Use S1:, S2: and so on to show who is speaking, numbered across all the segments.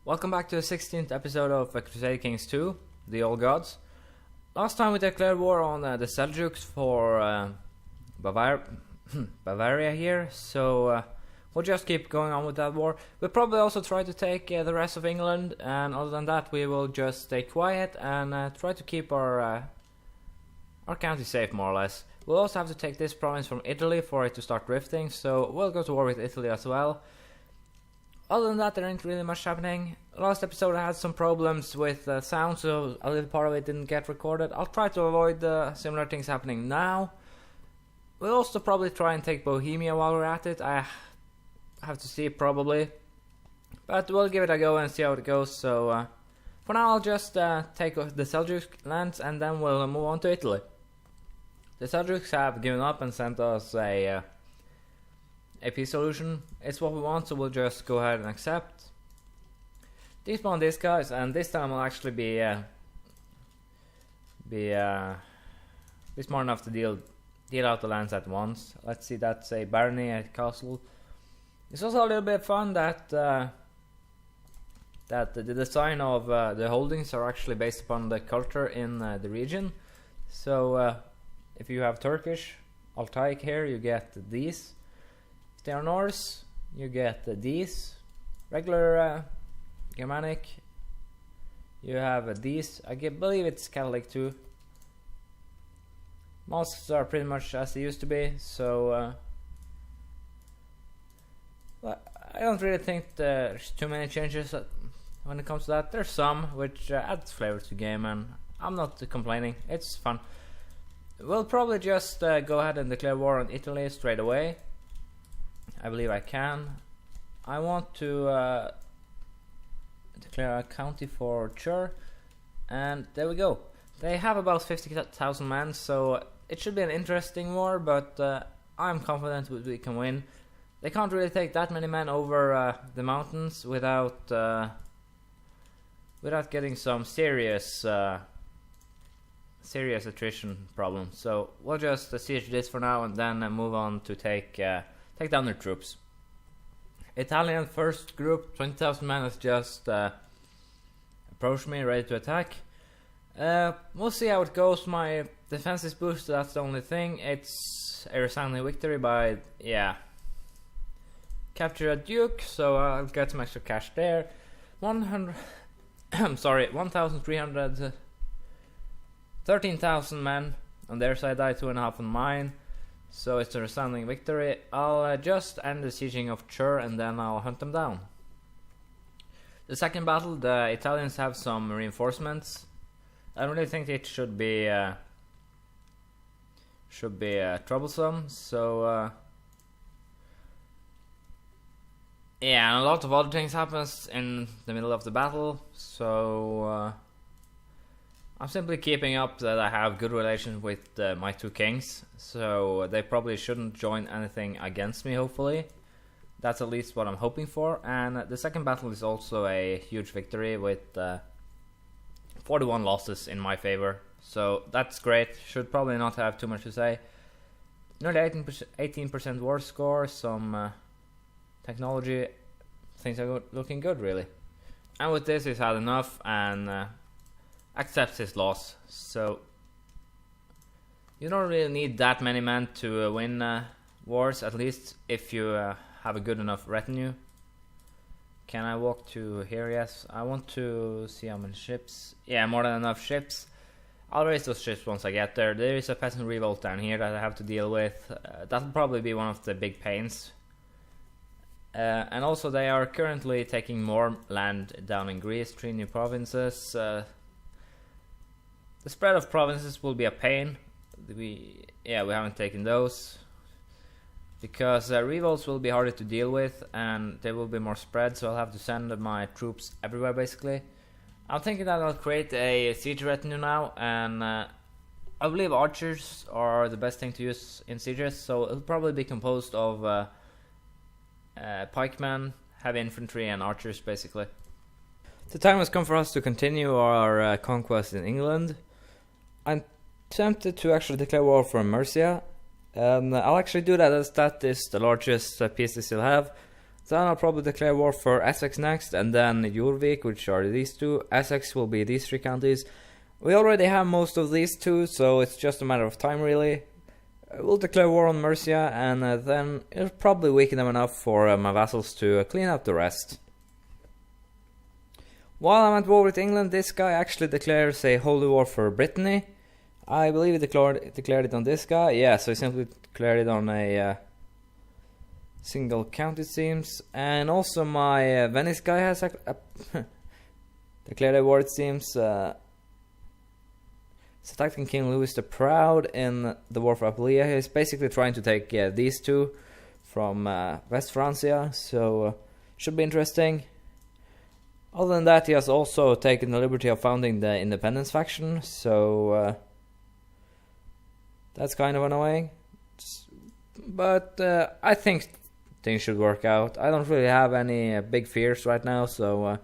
S1: Welcome back to the 16th episode of Crusader Kings 2, The Old Gods. Last time we declared war on the Seljuks for Bavaria here, so we'll just keep going on with that war. We'll probably also try to take the rest of England, and other than that we will just stay quiet and try to keep our county safe, more or less. We'll also have to take this province from Italy for it to start drifting, so we'll go to war with Italy as well. Other than that, there ain't really much happening. Last episode I had some problems with sound, so a little part of it didn't get recorded. I'll try to avoid similar things happening now. We'll also probably try and take Bohemia while we're at it. I have to see, probably. But we'll give it a go and see how it goes. So for now I'll just take the Seljuk lands and then we'll move on to Italy. The Seljuks have given up and sent us a peace solution. It's what we want, so we'll just go ahead and accept. Despawn these guys, and this time I'll actually be smart enough to deal out the lands at once. Let's see, that's a barony, a castle. It's also a little bit fun that the design of the holdings are actually based upon the culture in the region. So if you have Turkish, Altaic here, you get these. If they are Norse, you get these. Regular Germanic, you have these. I believe it's Catholic too. Mosques are pretty much as they used to be, so I don't really think there's too many changes when it comes to that. There's some which adds flavor to the game, and I'm not complaining. It's fun. We'll probably just go ahead and declare war on Italy straight away. I believe I can. I want to declare a county for Chur, and there we go. They have about 50,000 men, so it should be an interesting war, but I'm confident we can win. They can't really take that many men over the mountains without getting some serious attrition problems. So we'll just siege this for now and then move on to take down their troops. Italian first group, 20,000 men, has just approached me, ready to attack. We'll see how it goes. My defense is boosted, that's the only thing. It's a resounding victory by, capture a duke, so I'll get some extra cash there. 1,300, 13,000 men on their side, I 2.5 on mine. So it's a resounding victory. I'll just end the sieging of Chur and then I'll hunt them down. The second battle, the Italians have some reinforcements. I don't really think it should be troublesome. So and a lot of other things happens in the middle of the battle. So I'm simply keeping up that I have good relations with my two kings, so they probably shouldn't join anything against me, hopefully. That's at least what I'm hoping for. And the second battle is also a huge victory with 41 losses in my favor, so that's great. Should probably not have too much to say. Nearly 18% war score, some technology, things are looking good, really. And with this he's had enough and accepts his loss. So you don't really need that many men to win wars, at least if you have a good enough retinue. Can I walk to here? Yes. I want to see how many ships. Yeah, more than enough ships. I'll raise those ships once I get there. There is a peasant revolt down here that I have to deal with. That'll probably be one of the big pains. And also they are currently taking more land down in Greece, 3 new provinces. The spread of provinces will be a pain. We haven't taken those because revolts will be harder to deal with and they will be more spread, so I'll have to send my troops everywhere basically. I'm thinking that I'll create a siege retinue now, and I believe archers are the best thing to use in sieges, so it'll probably be composed of pikemen, heavy infantry and archers basically. The time has come for us to continue our conquest in England. I'm tempted to actually declare war for Mercia, and I'll actually do that as that is the largest piece they still have. Then I'll probably declare war for Essex next, and then Jorvik, which are these two. Essex will be these 3 counties. We already have most of these 2, so it's just a matter of time really. We'll declare war on Mercia, and then it'll probably weaken them enough for my vassals to clean up the rest. While I'm at war with England, this guy actually declares a holy war for Brittany. I believe he declared it on this guy. Yeah, so he simply declared it on a single count, it seems. And also my Venice guy has declared a war, it seems. He's attacking King Louis the Proud in the war for Apulia. He's basically trying to take these 2 from West Francia, so should be interesting. Other than that, he has also taken the liberty of founding the Independence faction, so that's kind of annoying. But I think things should work out. I don't really have any big fears right now, so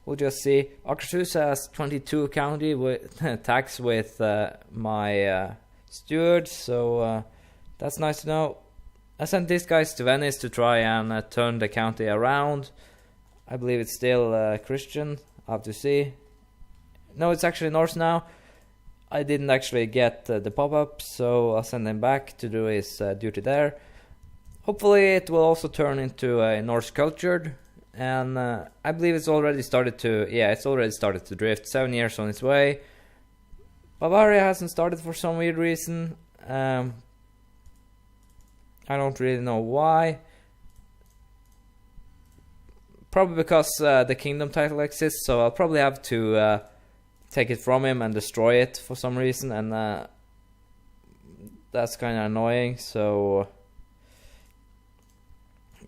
S1: we'll just see. Akershus has 22 county with tax with my steward, so that's nice to know. I sent these guys to Venice to try and turn the county around. I believe it's still Christian. I'll have to see. No, it's actually Norse now. I didn't actually get the pop-up, so I'll send him back to do his duty there. Hopefully it will also turn into a Norse cultured, and I believe it's already started to, drift. 7 years on its way. Bavaria hasn't started for some weird reason. I don't really know why. Probably because the kingdom title exists, so I'll probably have to take it from him and destroy it for some reason, and that's kind of annoying, so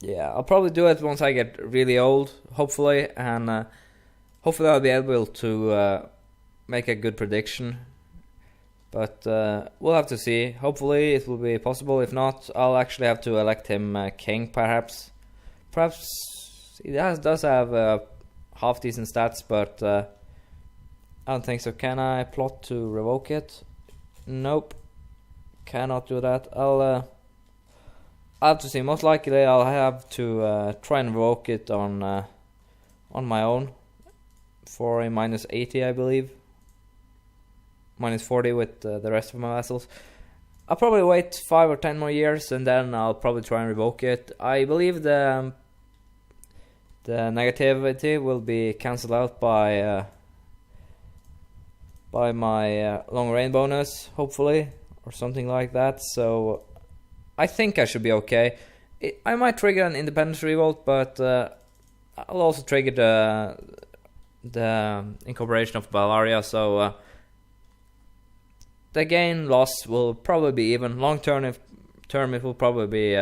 S1: yeah, I'll probably do it once I get really old, hopefully, and hopefully I'll be able to make a good prediction, but we'll have to see. Hopefully it will be possible. If not, I'll actually have to elect him king, perhaps. He does have half decent stats, but I don't think so. Can I plot to revoke it? Nope, cannot do that. I'll have to see. Most likely I'll have to try and revoke it on my own for a minus 80, I believe. Minus 40 with the rest of my vassals. I'll probably wait 5 or 10 more years, and then I'll probably try and revoke it. I believe the negativity will be cancelled out by my long reign bonus, hopefully, or something like that. So I think I should be okay. I might trigger an independence revolt, but I'll also trigger the incorporation of Bavaria. So the gain loss will probably be even. Long term, it will probably be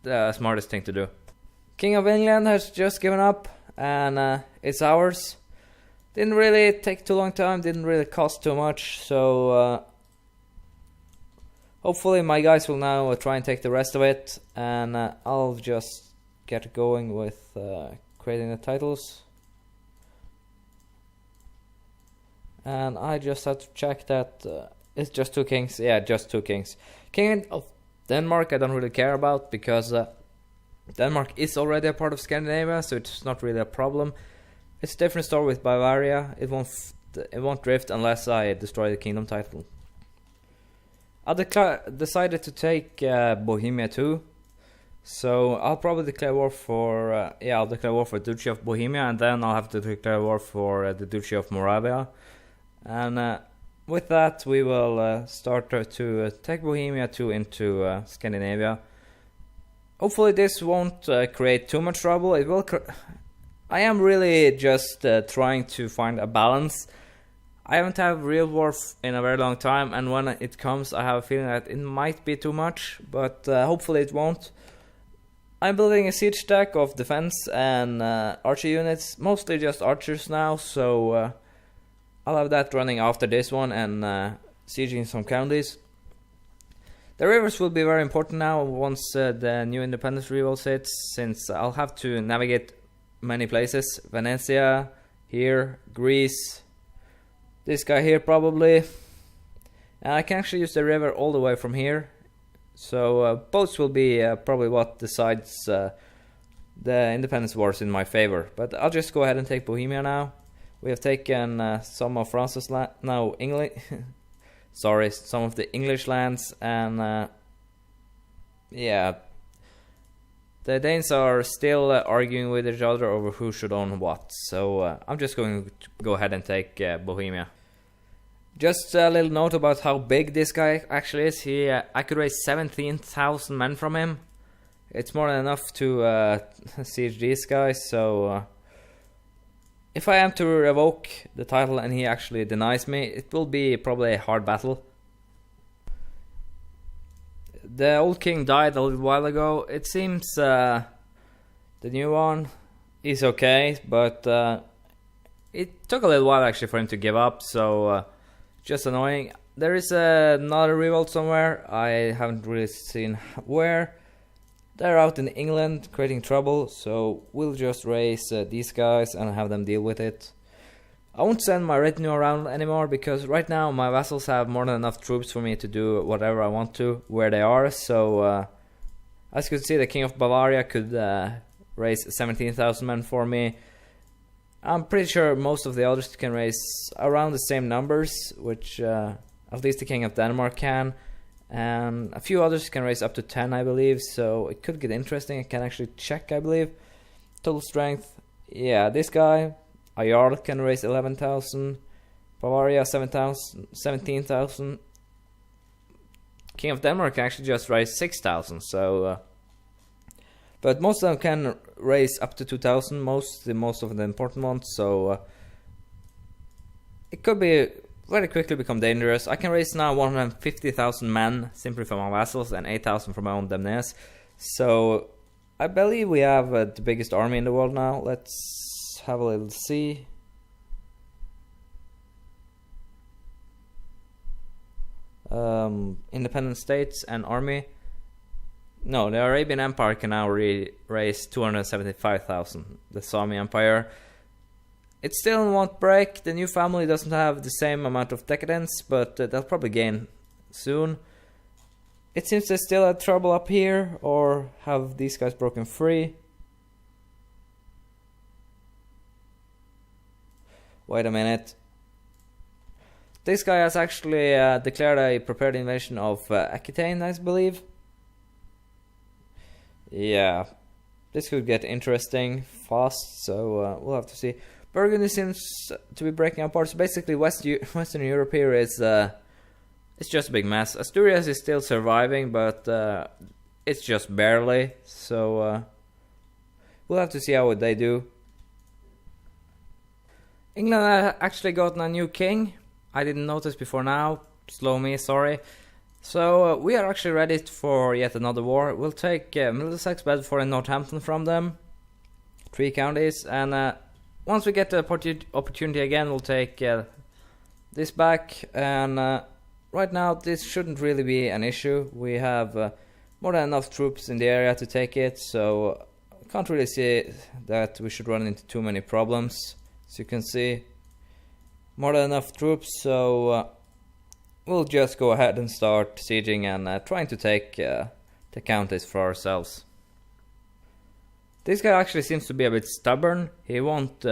S1: the smartest thing to do. King of England has just given up, and it's ours. Didn't really take too long time, didn't really cost too much, so hopefully my guys will now try and take the rest of it, and I'll just get going with creating the titles. And I just have to check that it's just 2 kings. Yeah, just 2 kings. King of Denmark I don't really care about, because Denmark is already a part of Scandinavia, so it's not really a problem. It's a different story with Bavaria. It won't drift unless I destroy the kingdom title. I decided to take Bohemia too, so I'll probably declare war for I'll declare war for Duchy of Bohemia, and then I'll have to declare war for the Duchy of Moravia, and with that we will start to take Bohemia too into Scandinavia. Hopefully this won't create too much trouble. It will. I am really just trying to find a balance. I haven't had real war in a very long time, and when it comes I have a feeling that it might be too much, but hopefully it won't. I'm building a siege stack of defense and archer units, mostly just archers now, so I'll have that running after this one and sieging some counties. The rivers will be very important now once the new independence revolt hits, since I'll have to navigate many places. Venezia, here, Greece, this guy here probably. And I can actually use the river all the way from here. So boats will be probably what decides the independence wars in my favor. But I'll just go ahead and take Bohemia now. We have taken some of France's land, no, England. Sorry, some of the English lands, and yeah, the Danes are still arguing with each other over who should own what. So I'm just going to go ahead and take Bohemia. Just a little note about how big this guy actually is. I could raise 17,000 men from him. It's more than enough to siege these guys. So if I am to revoke the title and he actually denies me, it will be probably a hard battle. The old king died a little while ago. It seems the new one is okay, but it took a little while actually for him to give up, so just annoying. There is another revolt somewhere. I haven't really seen where. They're out in England creating trouble, so we'll just raise these guys and have them deal with it. I won't send my retinue around anymore because right now my vassals have more than enough troops for me to do whatever I want to where they are. So as you can see, the King of Bavaria could raise 17,000 men for me. I'm pretty sure most of the others can raise around the same numbers, which at least the King of Denmark can. And a few others can raise up to 10, I believe, so it could get interesting. I can actually check, I believe. Total strength, yeah, this guy, a Jarl, can raise 11,000. Bavaria, 17,000. King of Denmark can actually just raise 6,000, so... but most of them can raise up to 2,000, most of the important ones, so... it could be... very quickly become dangerous. I can raise now 150,000 men simply from my vassals and 8,000 from my own Demnes. So I believe we have the biggest army in the world now. Let's have a little see. Independent states and army. No, the Arabian Empire can now raise 275,000. The Sami Empire. It still won't break. The new family doesn't have the same amount of decadence, but they'll probably gain soon. It seems they still had trouble up here, or have these guys broken free? Wait a minute. This guy has actually declared a prepared invasion of Aquitaine, I believe. Yeah, this could get interesting fast, so we'll have to see. Burgundy seems to be breaking apart. So basically, Western Europe here is it's just a big mess. Asturias is still surviving, but it's just barely. So we'll have to see how they do. England actually gotten a new king. I didn't notice before now. Slow me, sorry. So we are actually ready for yet another war. We'll take Middlesex, Bedford, and Northampton from them. 3 counties, and once we get the opportunity again, we'll take this back, and right now this shouldn't really be an issue. We have more than enough troops in the area to take it, so I can't really see that we should run into too many problems. As you can see, more than enough troops, so we'll just go ahead and start sieging and trying to take the counties for ourselves. This guy actually seems to be a bit stubborn. He won't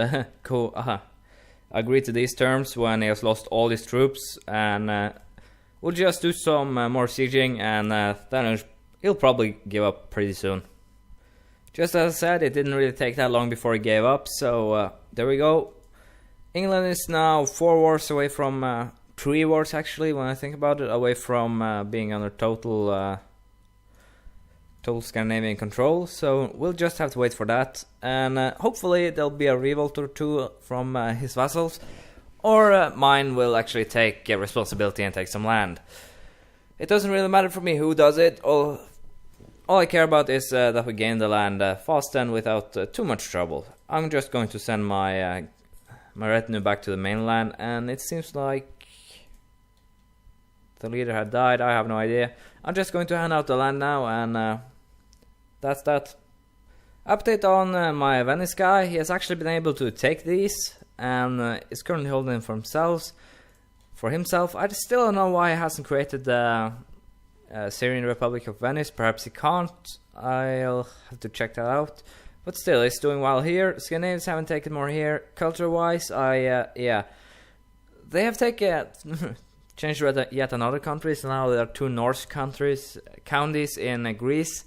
S1: agree to these terms when he has lost all his troops, and we'll just do some more sieging, and then he'll probably give up pretty soon. Just as I said, it didn't really take that long before he gave up, so there we go. England is now 4 wars away from 3 wars actually, when I think about it, away from being under total Scandinavian control, so we'll just have to wait for that, and hopefully there'll be a revolt or 2 from his vassals, or mine will actually take responsibility and take some land. It doesn't really matter for me who does it. All I care about is that we gain the land fast and without too much trouble. I'm just going to send my my retinue back to the mainland, and it seems like the leader had died. I have no idea. I'm just going to hand out the land now, and that's that. Update on my Venice guy. He has actually been able to take these, and is currently holding them for himself. I still don't know why he hasn't created the Syrian Republic of Venice. Perhaps he can't. I'll have to check that out. But still, it's doing well here. Scandinavians haven't taken more here. Culture-wise, yeah. They have taken... changed yet another country, so now there are 2 Norse counties in Greece.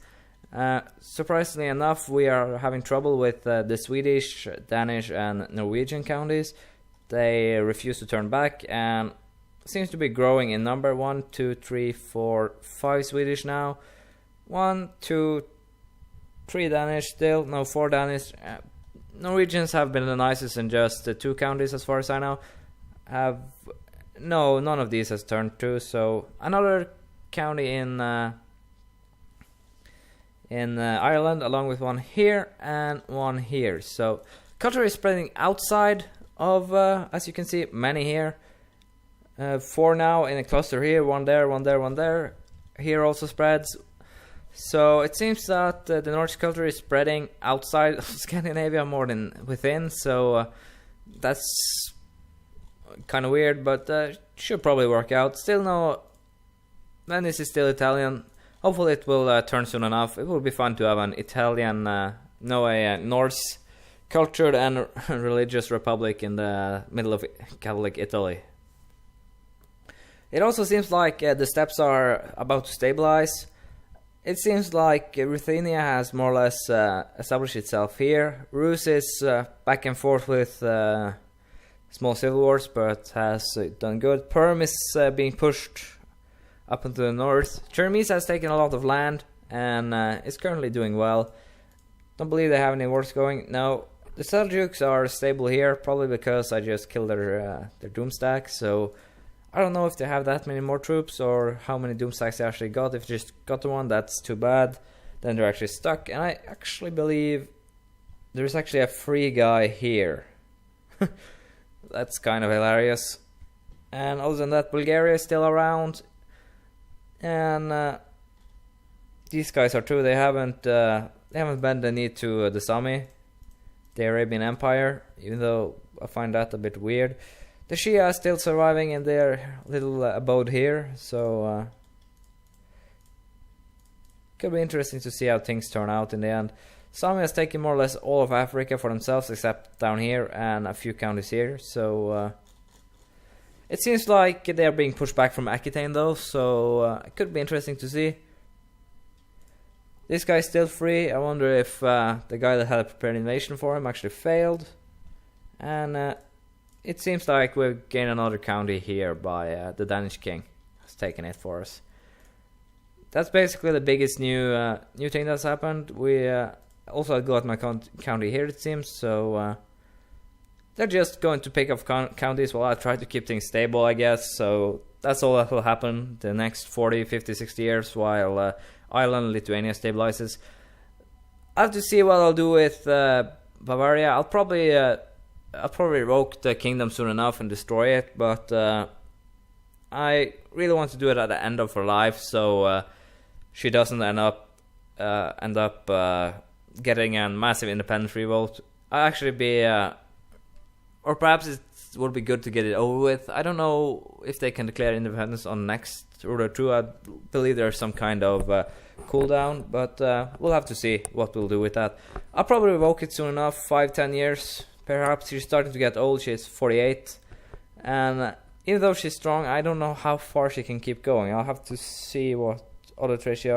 S1: Surprisingly enough, we are having trouble with the Swedish, Danish, and Norwegian counties. They refuse to turn back, and seems to be growing in number. 1, 2, 3, 4, 5 Swedish now. 1, 2, 3 Danish still. No, 4 Danish. Norwegians have been the nicest in just 2 counties, as far as I know. No, none of these has turned to. So another county in Ireland, along with 1 here and 1 here. So culture is spreading outside of, as you can see, many here. 4 now in a cluster here, 1 there, 1 there, 1 there. Here also spreads. So it seems that the Norse culture is spreading outside of Scandinavia more than within. So that's kind of weird, but should probably work out. Still no, Venice is still Italian. Hopefully it will turn soon enough. It will be fun to have an Italian, a Norse cultured and religious republic in the middle of Catholic Italy. It also seems like the steppes are about to stabilize. It seems like Ruthenia has more or less established itself here. Rus is back and forth with small civil wars, but has done good. Perm is being pushed up into the north. Chermis has taken a lot of land and is currently doing well. Don't believe they have any wars going. No, the Seljuks are stable here, probably because I just killed their Doomstack. So I don't know if they have that many more troops or how many Doomstacks they actually got. If they just got the one, that's too bad. Then they're actually stuck. And I actually believe there's actually a free guy here. That's kind of hilarious. And other than that, Bulgaria is still around. And these guys are too. They haven't bent the knee to the Sami, the Arabian Empire, even though I find that a bit weird. The Shia are still surviving in their little abode here, so could be interesting to see how things turn out in the end. Sami has taken more or less all of Africa for themselves, except down here and a few counties here, so it seems like they are being pushed back from Aquitaine though, so it could be interesting to see. This guy is still free. I wonder if the guy that had a prepared invasion for him actually failed. And it seems like we've gained another county here by the Danish king has taken it for us. That's basically the biggest new thing that's happened. We also got my county here, it seems, so they're just going to pick up counties while I try to keep things stable, I guess. So that's all that will happen the next 40, 50, 60 years while Ireland and Lithuania stabilizes. I have to see what I'll do with Bavaria. I'll probably revoke the kingdom soon enough and destroy it, but I really want to do it at the end of her life, so she doesn't end up getting a massive independence revolt. I'll actually be, or perhaps it would be good to get it over with. I don't know if they can declare independence on next ruler 2. I believe there's some kind of cooldown, but we'll have to see what we'll do with that. I'll probably revoke it soon enough, 5-10 years. Perhaps she's starting to get old. She's 48, and even though she's strong, I don't know how far she can keep going. I'll have to see what other traits she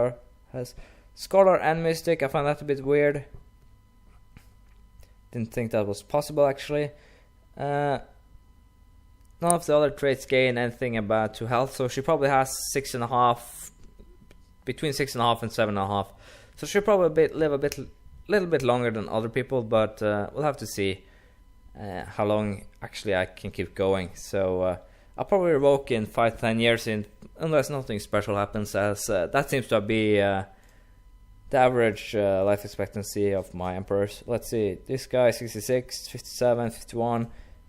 S1: has. Scholar and Mystic, I find that a bit weird. Didn't think that was possible, actually. None of the other traits gain anything about 2 health, so she probably has 6.5, between 6.5 and 7.5. So she'll probably live a little bit longer than other people, but we'll have to see how long actually I can keep going. So I'll probably revoke in 5-10 years, unless nothing special happens, as that seems to be the average life expectancy of my emperors. Let's see, this guy 66, 57, 51,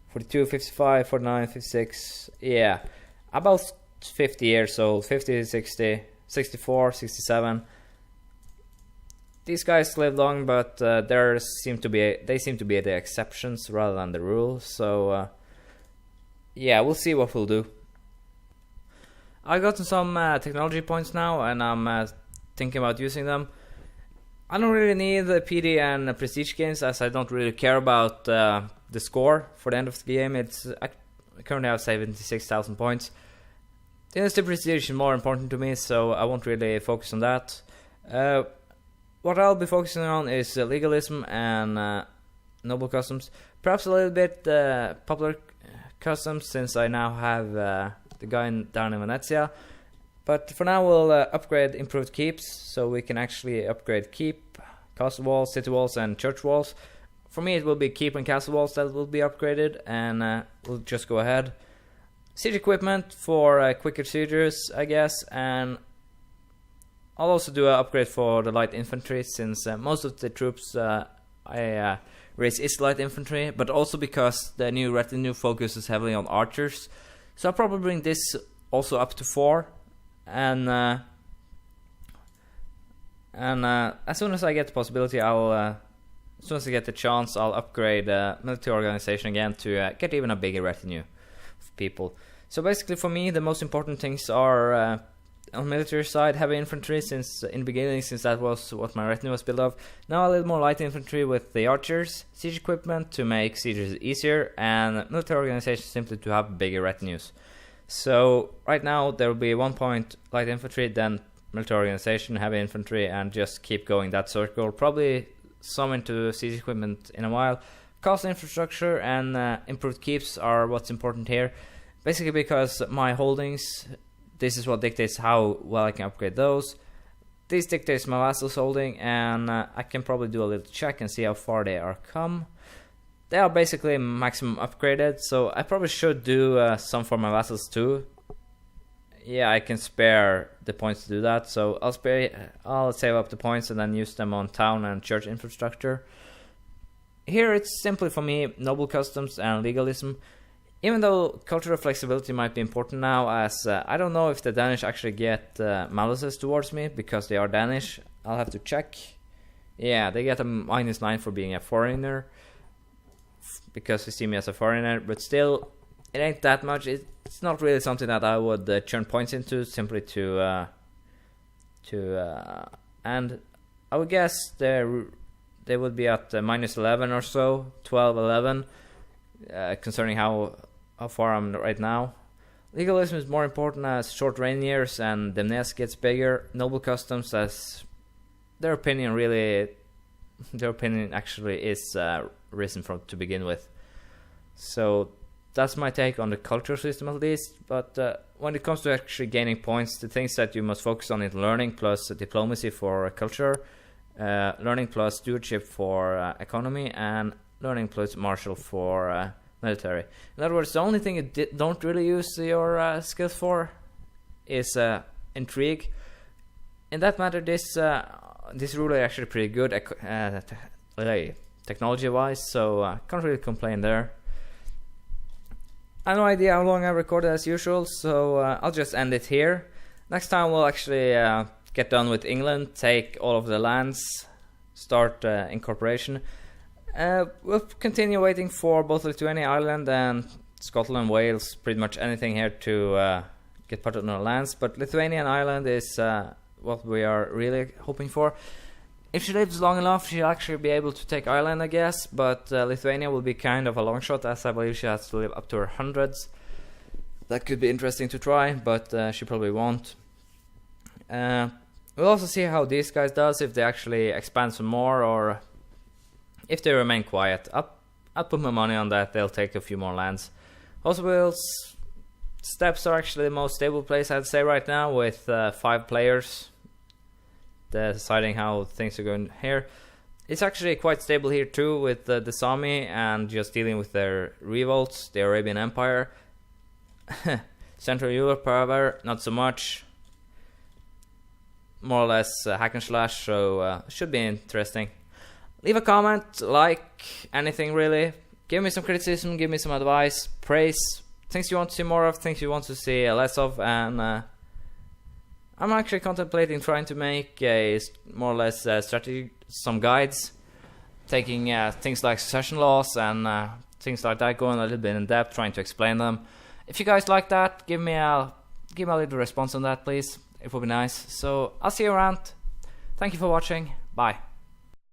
S1: 42, 55, 49, 56, yeah, about 50 years old, 50, 60, 64, 67. These guys live long, but they seem to be the exceptions rather than the rule. So yeah, we'll see what we'll do. I've gotten some technology points now, and I'm thinking about using them. I don't really need the PD and prestige gains, as I don't really care about the score for the end of the game. I currently have 76,000 points. The prestige is more important to me, so I won't really focus on that. What I'll be focusing on is legalism and noble customs. Perhaps a little bit popular customs, since I now have the guy down in Venezia. But for now we'll upgrade improved keeps, so we can actually upgrade keep, castle walls, city walls and church walls. For me it will be keep and castle walls that will be upgraded, and we'll just go ahead. Siege equipment for quicker sieges, I guess, and I'll also do an upgrade for the light infantry, since most of the troops I raise is light infantry, but also because the new retinue focuses heavily on archers. So I'll probably bring this also up to 4, and as soon as I get the possibility, as soon as I get the chance, I'll upgrade military organization again to get even a bigger retinue of people. So basically for me the most important things are on the military side, heavy infantry, since in the beginning, since that was what my retinue was built of. Now a little more light infantry with the archers, siege equipment to make sieges easier, and military organization simply to have bigger retinues. So right now there will be 1 point light infantry, then military organization, heavy infantry, and just keep going that circle. Probably some into siege equipment in a while. Castle infrastructure and improved keeps are what's important here. Basically because my holdings, this is what dictates how well I can upgrade those. This dictates my vassals holding, and I can probably do a little check and see how far they are come. They are basically maximum upgraded, so I probably should do some for my vassals too. Yeah, I can spare the points to do that, so I'll save up the points and then use them on town and church infrastructure. Here it's simply for me noble customs and legalism. Even though cultural flexibility might be important now, as I don't know if the Danish actually get malices towards me because they are Danish. I'll have to check. Yeah, they get a -9 for being a foreigner because they see me as a foreigner, but still, it ain't that much. It's not really something that I would churn points into simply and I would guess they would be at -11 or so, 12, 11, concerning how far I'm right now. Legalism is more important as short reign years and the nest gets bigger. Noble customs, as their opinion actually is risen from to begin with. So that's my take on the cultural system at least. But when it comes to actually gaining points, the things that you must focus on is learning plus diplomacy for culture, learning plus stewardship for economy, and learning plus martial for military. In other words, the only thing you don't really use your skills for is intrigue. In that matter, this ruler is actually pretty good technology-wise, so can't really complain there. I have no idea how long I recorded as usual, so I'll just end it here. Next time we'll actually get done with England, take all of the lands, start incorporation. We'll continue waiting for both Lithuania, Ireland, and Scotland, Wales, pretty much anything here to get part of our lands. But Lithuania and Ireland is what we are really hoping for. If she lives long enough, she'll actually be able to take Ireland, I guess. But Lithuania will be kind of a long shot, as I believe she has to live up to her hundreds. That could be interesting to try, but she probably won't. We'll also see how these guys does, if they actually expand some more, or if they remain quiet. I'll put my money on that they'll take a few more lands. Also, steppes are actually the most stable place, I'd say, right now, with 5 players deciding how things are going here. It's actually quite stable here too, with the Sami and just dealing with their revolts, the Arabian Empire. Central Europe, however, not so much. More or less hack and slash, so should be interesting. Leave a comment, like, anything really. Give me some criticism, give me some advice, praise, things you want to see more of, things you want to see less of, and I'm actually contemplating trying to make a more or less strategy, some guides, taking things like succession laws and things like that, going a little bit in depth, trying to explain them. If you guys like that, give me a little response on that, please. It would be nice. So I'll see you around. Thank you for watching. Bye.